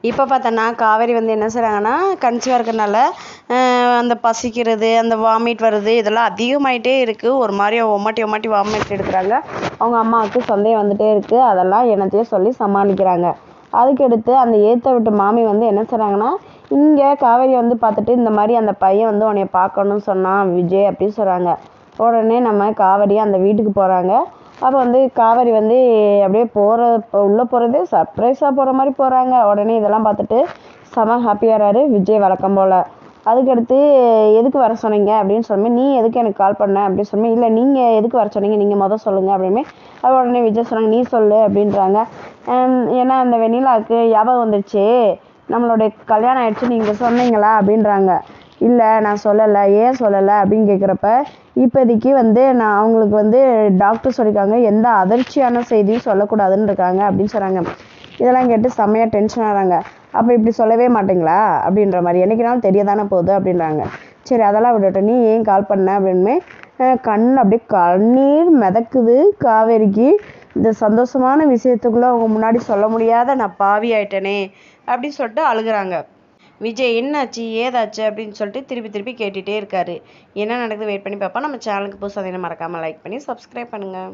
இப்போ பார்த்தோன்னா காவேரி வந்து என்ன செய்கிறாங்கன்னா கன்சீவாக இருக்கிறனால அந்த பசிக்கிறது அந்த வாமிட் வருது இதெல்லாம் அதிகமாயிட்டே இருக்குது. ஒரு மாதிரி ஒமாட்டி ஒமாட்டி வாமிட் எடுக்கிறாங்க. அவங்க அம்மாவுக்கு சந்தேகம் வந்துட்டே இருக்குது. அதெல்லாம் என்னத்தையும் சொல்லி சமாளிக்கிறாங்க. அதுக்கடுத்து அந்த ஏற்ற விட்டு மாமி வந்து என்ன செய்கிறாங்கன்னா இங்கே காவேரி வந்து பார்த்துட்டு இந்த மாதிரி அந்த பையன் வந்து உன்னைய பார்க்கணும்னு சொன்னான் விஜய் அப்படின்னு சொல்கிறாங்க. உடனே நம்ம காவேரி அந்த வீட்டுக்கு போகிறாங்க. அப்போ வந்து காவேரி வந்து அப்படியே உள்ளே போகிறதே சர்ப்ரைஸாக போகிற மாதிரி போகிறாங்க. உடனே இதெல்லாம் பார்த்துட்டு செம ஹாப்பியாகிறாரு விஜய் வழக்கம் போல். அதுக்கடுத்து எதுக்கு வர சொன்னீங்க அப்படின்னு சொல்லி நீ எதுக்கு எனக்கு கால் பண்ண அப்படின்னு சொல்லி இல்லை நீங்கள் எதுக்கு வர சொன்னீங்க நீங்கள் மொதல் சொல்லுங்கள் அப்படின்னு. அது உடனே விஜய் சொன்னாங்க நீ சொல்லு அப்படின்றாங்க. ஏன்னா அந்த வெண்ணிலாவுக்கு ஞாபகம் வந்துடுச்சு நம்மளுடைய கல்யாணம் ஆயிடுச்சு நீங்கள் சொன்னீங்களா அப்படின்றாங்க. இல்லை நான் சொல்லலை ஏன் சொல்லலை அப்படின்னு கேட்குறப்ப இப்போதைக்கு வந்து நான் அவங்களுக்கு வந்து டாக்டர் சொல்லியிருக்காங்க எந்த அதிர்ச்சியான செய்தியும் சொல்லக்கூடாதுன்னு இருக்காங்க அப்படின்னு சொல்கிறாங்க. இதெல்லாம் கேட்டு செம்மையாக டென்ஷன் ஆகிறாங்க. அப்போ இப்படி சொல்லவே மாட்டீங்களா அப்படின்ற மாதிரி என்றைக்குனாலும் தெரிய தானே போகுது அப்படின்றாங்க. சரி அதெல்லாம் விட்டுட்டு நீ ஏன் கால் பண்ண அப்படின்னு அப்படியே கண்ணீர் மிதக்குது காவேரிக்கு. இந்த சந்தோஷமான விஷயத்துக்குள்ளே அவங்க முன்னாடி சொல்ல முடியாத நான் பாவி ஆயிட்டேனே அப்படின்னு சொல்லிட்டு அழுகுறாங்க. விஜய் என்னாச்சு ஏதாச்சு அப்படின்னு சொல்லிட்டு திருப்பி திருப்பி கேட்டுகிட்டே இருக்காரு. என்ன நடக்குது வெயிட் பண்ணி பார்ப்போம். நம்ம சேனலுக்கு புதுசாக மறக்காமல் லைக் பண்ணி சப்ஸ்கிரைப் பண்ணுங்கள்.